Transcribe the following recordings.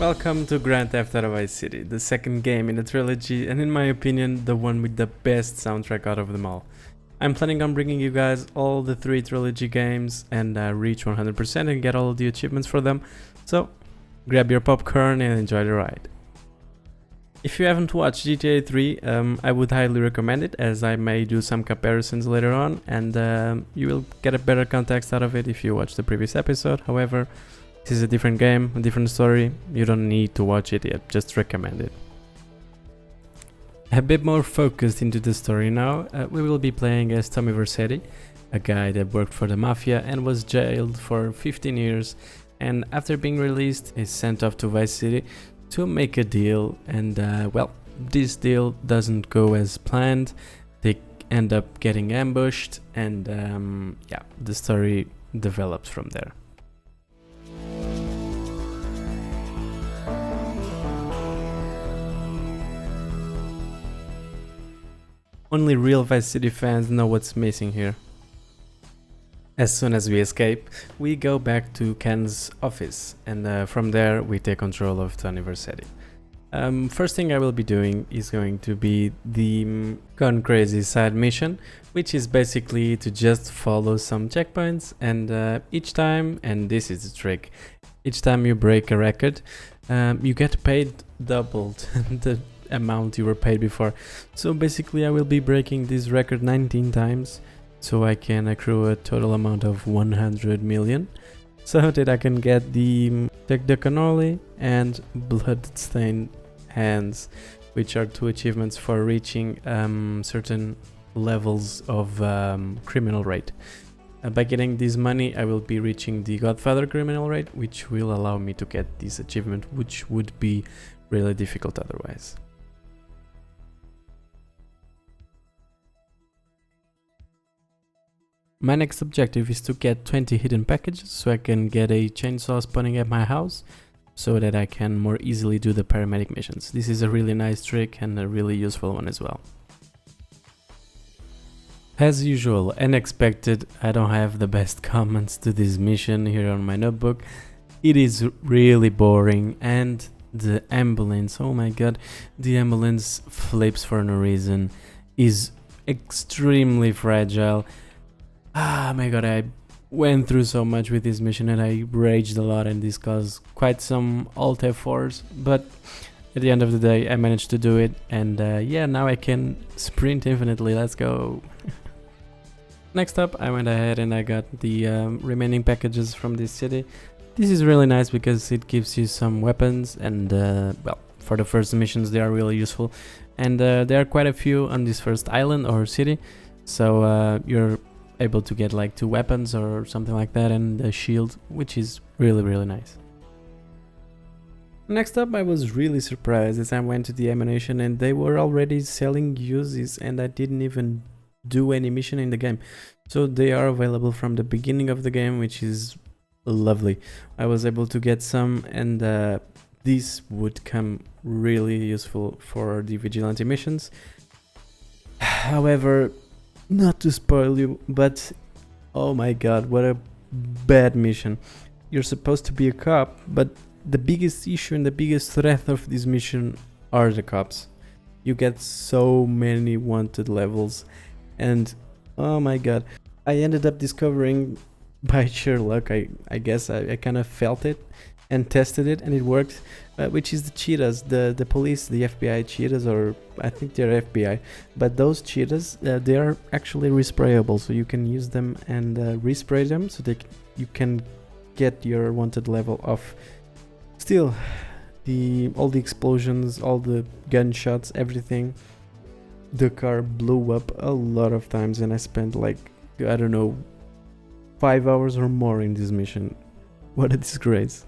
Welcome to Grand Theft Auto Vice City, the second game in the trilogy and in my opinion the one with the best soundtrack out of them all. I'm planning on bringing you guys all the 3 trilogy games and reach 100% and get all of the achievements for them, so grab your popcorn and enjoy the ride. If you haven't watched GTA 3, I would highly recommend it, as I may do some comparisons later on and you will get a better context out of it if you watch the previous episode. However, this is a different game, a different story, you don't need to watch it yet, just recommend it. A bit more focused into the story now, we will be playing as Tommy Vercetti, a guy that worked for the Mafia and was jailed for 15 years, and after being released is sent off to Vice City to make a deal, and well, this deal doesn't go as planned. They end up getting ambushed and yeah, the story develops from there. Only real Vice City fans know what's missing here. As soon as we escape, we go back to Ken's office, and from there we take control of Tony Vercetti. First thing I will be doing is going to be the Gone Crazy side mission, which is basically to just follow some checkpoints, and each time, and this is the trick, each time you break a record, you get paid doubled the amount you were paid before. So basically I will be breaking this record 19 times so I can accrue a total amount of 100 million so that I can get the Take the Cannoli and Bloodstained Hands, which are 2 achievements for reaching certain levels of criminal rate. By getting this money I will be reaching the Godfather criminal rate, which will allow me to get this achievement, which would be really difficult otherwise. My next objective is to get 20 hidden packages so I can get a chainsaw spawning at my house so that I can more easily do the paramedic missions. This is a really nice trick and a really useful one as well. As usual, unexpected, I don't have the best comments to this mission here on my notebook. It is really boring, and the ambulance, oh my god, the ambulance flips for no reason, is extremely fragile. Ah my god, I went through so much with this mission and I raged a lot, and this caused quite some alt F4s, but at the end of the day I managed to do it, and yeah, now I can sprint infinitely, let's go. Next up, I went ahead and I got the remaining packages from this city. This is really nice because it gives you some weapons, and well, for the first missions they are really useful, and there are quite a few on this first island or city, so you're able to get like 2 weapons or something like that and a shield, which is really nice. Next up, I was really surprised as I went to the ammunition and they were already selling Uzis and I didn't even do any mission in the game, so they are available from the beginning of the game, which is lovely. I was able to get some, and this would come really useful for the vigilante missions. However, not to spoil you, but oh my god, what a bad mission. You're supposed to be a cop, but the biggest issue and the biggest threat of this mission are the cops. You get so many wanted levels, and oh my god, I ended up discovering by sheer luck, I guess I kind of felt it and tested it and it worked, which is the cheetahs, the police, the FBI cheetahs, or I think they're FBI, but those cheetahs, they are actually resprayable, so you can use them and respray them so that you can get your wanted level off. Still, all the explosions, all the gunshots, everything, the car blew up a lot of times and I spent like, I don't know, 5 hours or more in this mission. What a disgrace.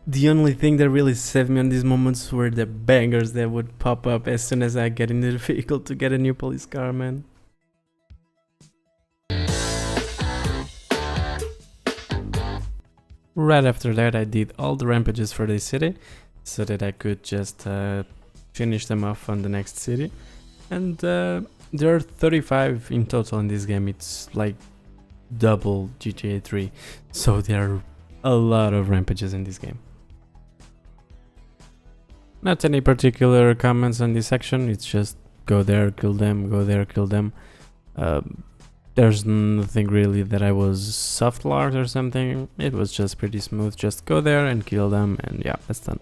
The only thing that really saved me on these moments were the bangers that would pop up as soon as I get into the vehicle to get a new police car, man. Right after that I did all the rampages for this city so that I could just finish them off on the next city, and there are 35 in total in this game. It's like double GTA 3, so there are a lot of rampages in this game. Not any particular comments on this section, it's just go there, kill them, go there, kill them. There's nothing really that I was soft locked or something, it was just pretty smooth, just go there and kill them, and yeah, that's done.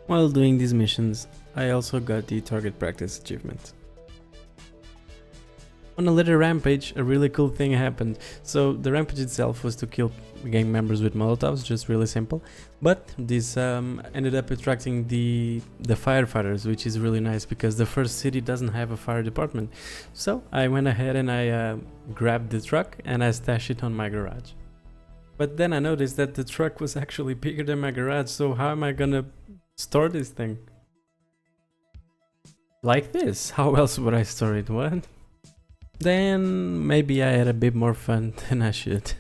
While doing these missions, I also got the target practice achievement. On a later rampage, a really cool thing happened. So the rampage itself was to kill gang members with molotovs, just really simple. But this ended up attracting the firefighters, which is really nice because the first city doesn't have a fire department. So I went ahead and I grabbed the truck and I stashed it on my garage. But then I noticed that the truck was actually bigger than my garage, so how am I gonna store this thing? Like this. How else would I store it? What? Then maybe I had a bit more fun than I should.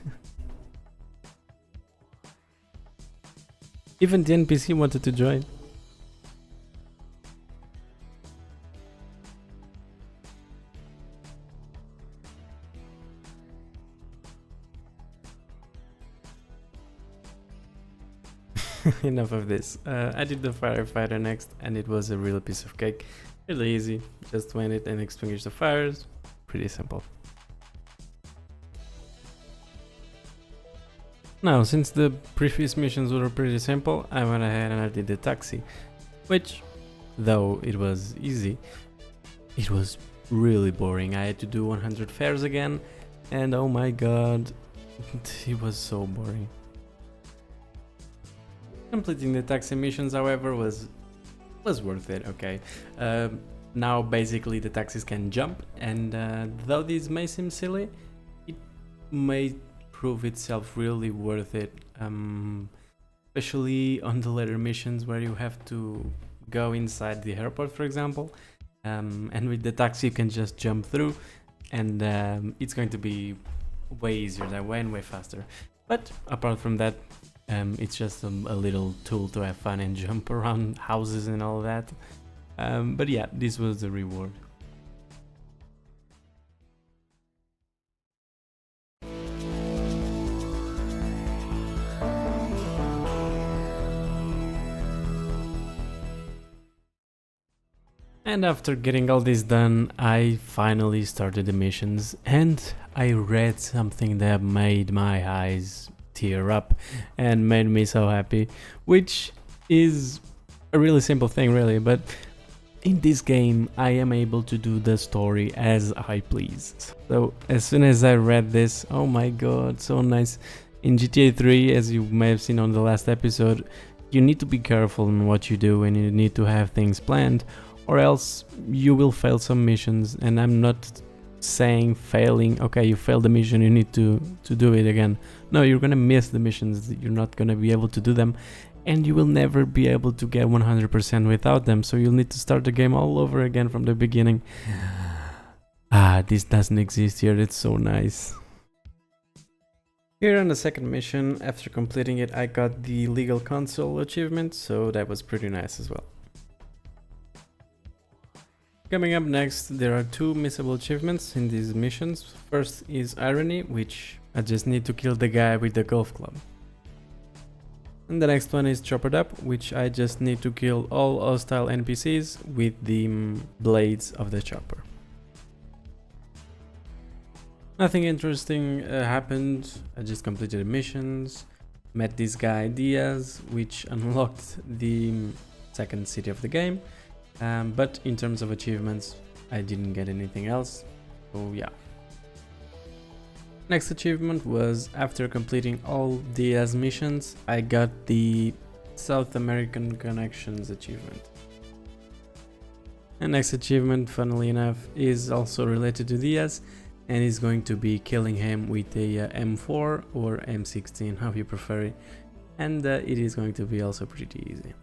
Even the NPC wanted to join. Enough of this. I did the firefighter next and it was a real piece of cake. Really easy. Just went it and extinguish the fires. Pretty simple. Now, since the previous missions were pretty simple, I went ahead and I did the taxi, which, though it was easy, it was really boring. I had to do 100 fares again, and oh my god, it was so boring. Completing the taxi missions, however, was worth it, okay. Now basically the taxis can jump, and though this may seem silly, it may prove itself really worth it, especially on the later missions where you have to go inside the airport, for example, and with the taxi you can just jump through, and it's going to be way easier that way and way faster. But apart from that, it's just a little tool to have fun and jump around houses and all that. But yeah, this was the reward. And after getting all this done, I finally started the missions and I read something that made my eyes tear up and made me so happy, which is a really simple thing really, but in this game I am able to do the story as I please. So as soon as I read this, oh my god, so nice. In GTA 3, as you may have seen on the last episode, you need to be careful in what you do and you need to have things planned, or else you will fail some missions. And I'm not saying failing, okay, you failed the mission, you need to do it again. No, you're gonna miss the missions, you're not gonna be able to do them, and you will never be able to get 100% without them, so you'll need to start the game all over again from the beginning. This doesn't exist here, it's so nice. Here on the second mission, after completing it, I got the legal console achievement, so that was pretty nice as well. Coming up next, there are two missable achievements in these missions. First is Irony, which I just need to kill the guy with the golf club. And the next one is Choppered Up, which I just need to kill all hostile NPCs with the blades of the chopper. Nothing interesting happened, I just completed the missions, met this guy Diaz, which unlocked the second city of the game. But in terms of achievements, I didn't get anything else, so yeah. Next achievement was, after completing all Diaz missions, I got the South American Connections achievement. And next achievement, funnily enough, is also related to Diaz, and is going to be killing him with a M4 or M16, how you prefer it, and it is going to be also pretty easy.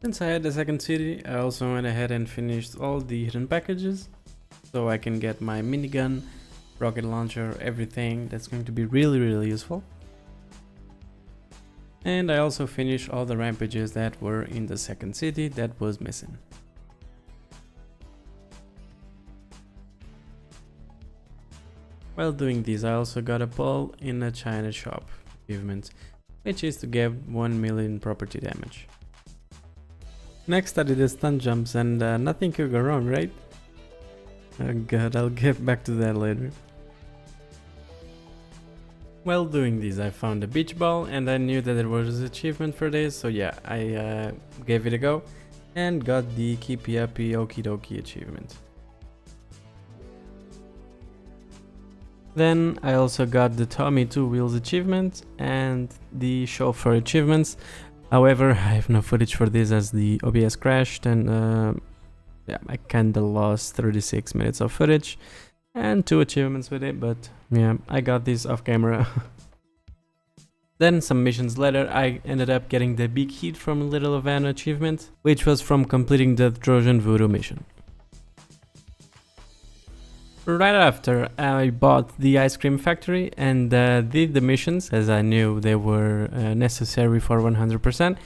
Since I had the second city, I also went ahead and finished all the hidden packages, so I can get my minigun, rocket launcher, everything. That's going to be really useful. And I also finished all the rampages that were in the second city that was missing. While doing this, I also got a pull in a China shop achievement, which is to get 1 million property damage. Next I did the stun jumps and nothing could go wrong, right? Oh god, I'll get back to that later. While doing this, I found a beach ball and I knew that there was an achievement for this, so yeah, I gave it a go and got the Keepy Uppy Okie Dokie achievement. Then I also got the Tommy 2 Wheels achievement and the chauffeur achievements. However, I have no footage for this as the OBS crashed and yeah, I kinda lost 36 minutes of footage and 2 achievements with it, but yeah, I got this off camera. Then some missions later, I ended up getting the Big Hit from Little Havana achievement, which was from completing the Trojan Voodoo mission. Right after, I bought the ice cream factory and did the missions as I knew they were necessary for 100%.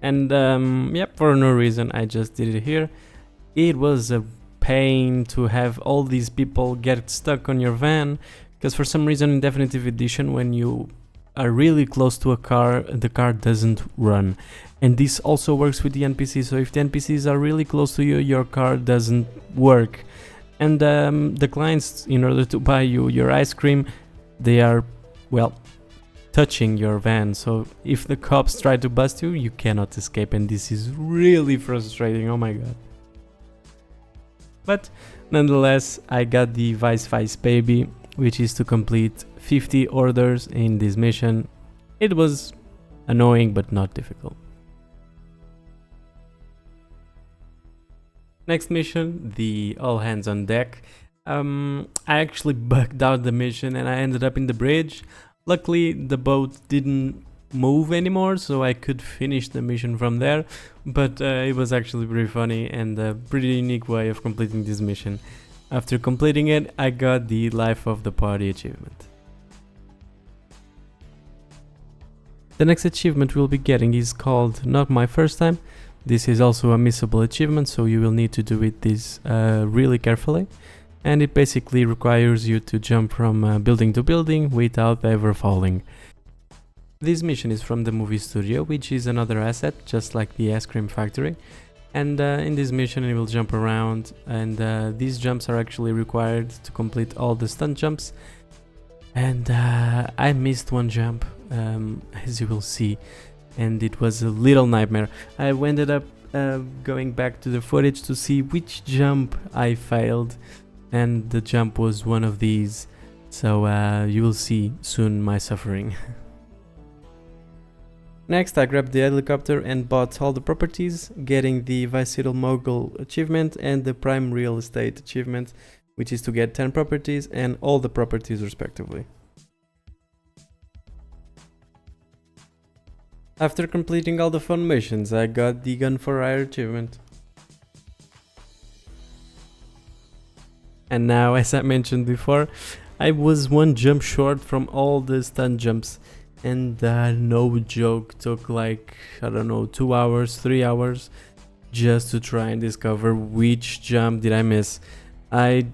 And yep, for no reason, I just did it here. It was a pain to have all these people get stuck on your van, because for some reason in Definitive Edition, when you are really close to a car, the car doesn't run. And this also works with the NPCs, so if the NPCs are really close to you, your car doesn't work. And the clients, in order to buy you your ice cream, they are, well, touching your van. So if the cops try to bust you, you cannot escape, and this is really frustrating, oh my god. But nonetheless, I got the Vice Baby, which is to complete 50 orders in this mission. It was annoying but not difficult. Next mission, the All Hands on Deck. I actually bugged out the mission and I ended up in the bridge. Luckily the boat didn't move anymore, so I could finish the mission from there, but it was actually pretty funny and a pretty unique way of completing this mission. After completing it, I got the Life of the Party achievement. The next achievement we'll be getting is called Not My First Time. This is also a missable achievement, so you will need to do this really carefully. And it basically requires you to jump from building to building without ever falling. This mission is from the movie studio, which is another asset, just like the ice cream factory. And in this mission you will jump around, and these jumps are actually required to complete all the stunt jumps. And I missed one jump, as you will see, and it was a little nightmare. I ended up going back to the footage to see which jump I failed, and the jump was one of these, so you will see soon my suffering. Next, I grabbed the helicopter and bought all the properties, getting the Viceroy Mogul achievement and the Prime Real Estate achievement, which is to get 10 properties and all the properties respectively. After completing all the fun missions, I got the Gun for Hire achievement. And now, as I mentioned before, I was one jump short from all the stunt jumps, and no joke, took like, I don't know, 2 hours, 3 hours just to try and discover which jump did I miss. I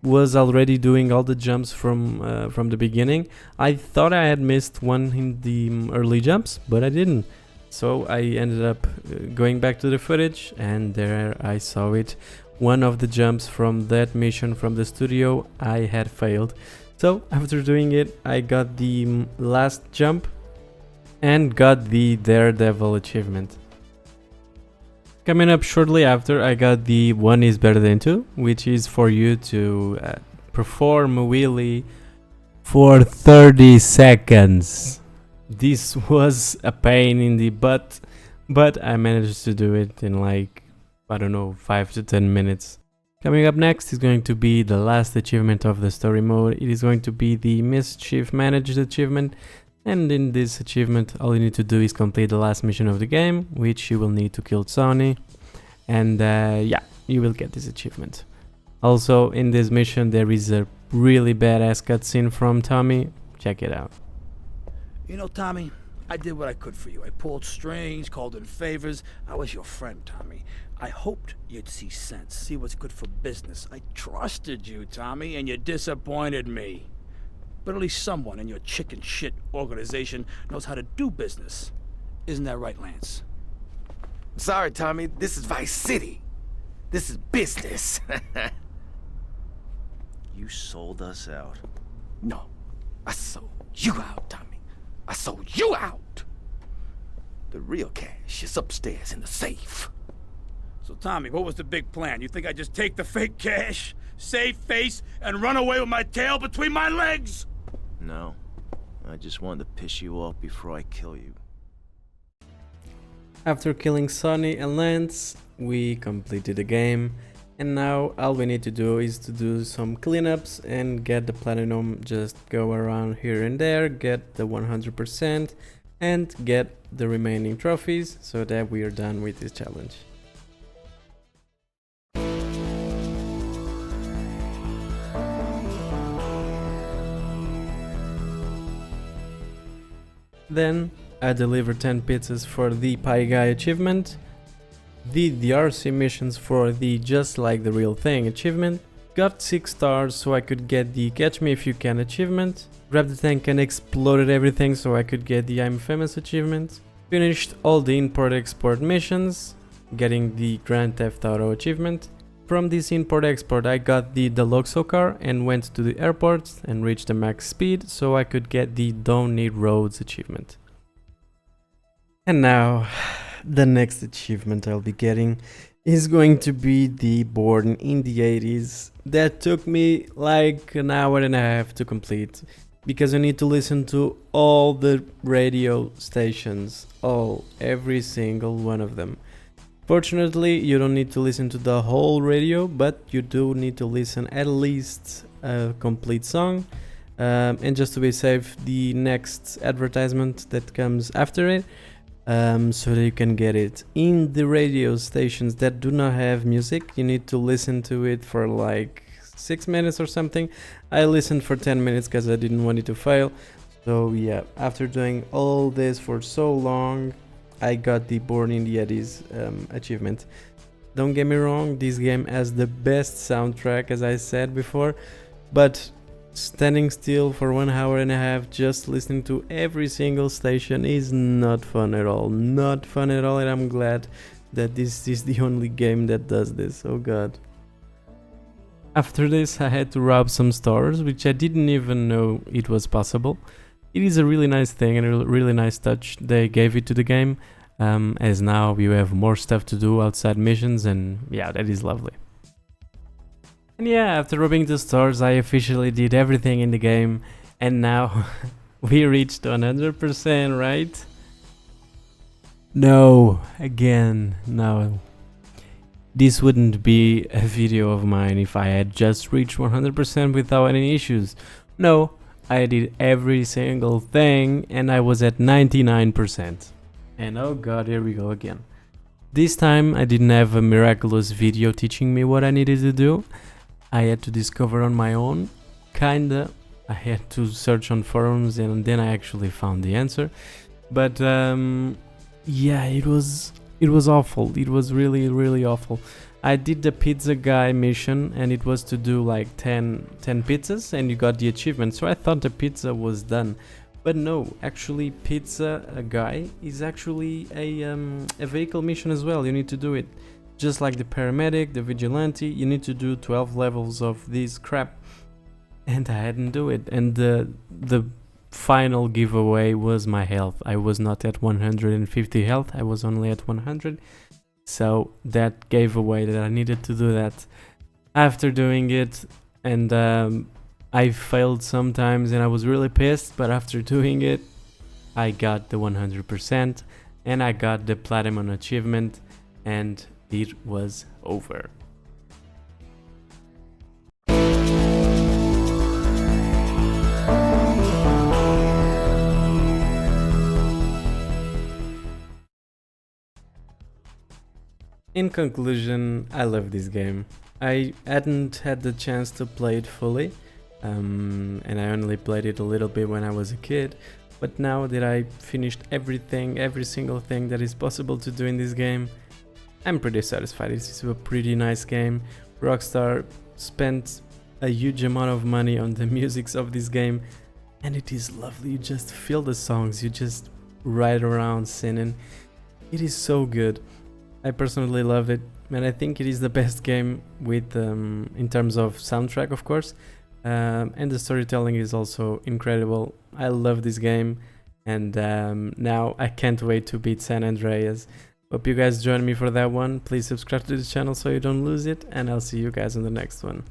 was already doing all the jumps from the beginning. I thought I had missed one in the early jumps, but I didn't. So I ended up going back to the footage, and there I saw it. One of the jumps from that mission from the studio I had failed. So after doing it, I got the last jump and got the Daredevil achievement. Coming up shortly after, I got the One is Better Than Two, which is for you to perform a wheelie for 30 seconds. This was a pain in the butt, but I managed to do it in like, I don't know, 5 to 10 minutes. Coming up next is going to be the last achievement of the story mode. It is going to be the Mischief Managed achievement. And in this achievement, all you need to do is complete the last mission of the game, which you will need to kill Sony. And yeah, you will get this achievement. Also, in this mission, there is a really badass cutscene from Tommy. Check it out. You know, Tommy, I did what I could for you. I pulled strings, called in favors. I was your friend, Tommy. I hoped you'd see sense, see what's good for business. I trusted you, Tommy, and you disappointed me. But at least someone in your chicken shit organization knows how to do business. Isn't that right, Lance? Sorry, Tommy. This is Vice City. This is business. You sold us out. No, I sold you out, Tommy. I sold you out. The real cash is upstairs in the safe. So, Tommy, what was the big plan? You think I'd just take the fake cash, save face, and run away with my tail between my legs? No. I just wanted to piss you off before I kill you. After killing Sonny and Lance, we completed the game, and now all we need to do is to do some cleanups and get the platinum, just go around here and there, get the 100% and get the remaining trophies so that we are done with this challenge. Then I delivered 10 pizzas for the Pie Guy achievement, did the RC missions for the Just Like the Real Thing achievement, got 6 stars so I could get the Catch Me If You Can achievement, grabbed the tank and exploded everything so I could get the I'm Famous achievement, finished all the import-export missions, getting the Grand Theft Auto achievement. From this import-export I got the Deluxo car and went to the airport and reached the max speed so I could get the Don't Need Roads achievement. And now, the next achievement I'll be getting is going to be the Born in the 80s. That took me like an hour and a half to complete, because I need to listen to all the radio stations, every single one of them. Fortunately, you don't need to listen to the whole radio, but you do need to listen at least a complete song. And just to be safe, the next advertisement that comes after it, so that you can get it. In the radio stations that do not have music, you need to listen to it for like 6 minutes or something. I listened for 10 minutes because I didn't want it to fail. So yeah, after doing all this for so long, I got the Born in the 80s achievement. Don't get me wrong, this game has the best soundtrack, as I said before, but standing still for 1 hour and a half just listening to every single station is not fun at all. Not fun at all, and I'm glad that this is the only game that does this. Oh god. After this I had to rob some stores, which I didn't even know it was possible. It is a really nice thing and a really nice touch they gave it to the game, as now you have more stuff to do outside missions, and yeah, that is lovely. And yeah, after robbing the stores, I officially did everything in the game, and now we reached 100%, right? No, again, no. This wouldn't be a video of mine if I had just reached 100% without any issues. No, I did every single thing and I was at 99%. And oh god, here we go again. This time I didn't have a miraculous video teaching me what I needed to do. I had to discover on my own, kinda. I had to search on forums and then I actually found the answer. But yeah, it was awful. It was really awful. I did the pizza guy mission and it was to do like 10 pizzas and you got the achievement. So I thought the pizza was done. But no, actually pizza guy is actually a vehicle mission as well. You need to do it. Just like the paramedic, the vigilante, you need to do 12 levels of this crap. And I hadn't do it. And the final giveaway was my health. I was not at 150 health, I was only at 100. So that gave away that I needed to do that. After doing it, and I failed sometimes and I was really pissed, but after doing it, I got the 100% and I got the platinum achievement and it was over. In conclusion, I love this game. I hadn't had the chance to play it fully, and I only played it a little bit when I was a kid, But now that I finished everything, every single thing that is possible to do in this game, I'm pretty satisfied. This is a pretty nice game. Rockstar spent a huge amount of money on the musics of this game, and it is lovely. You just feel the songs, you just ride around singing. It is so good. I personally love it, and I think it is the best game with in terms of soundtrack, of course, and the storytelling is also incredible. I love this game, and now I can't wait to beat San Andreas. Hope you guys join me for that one. Please subscribe to the channel so you don't lose it, and I'll see you guys on the next one.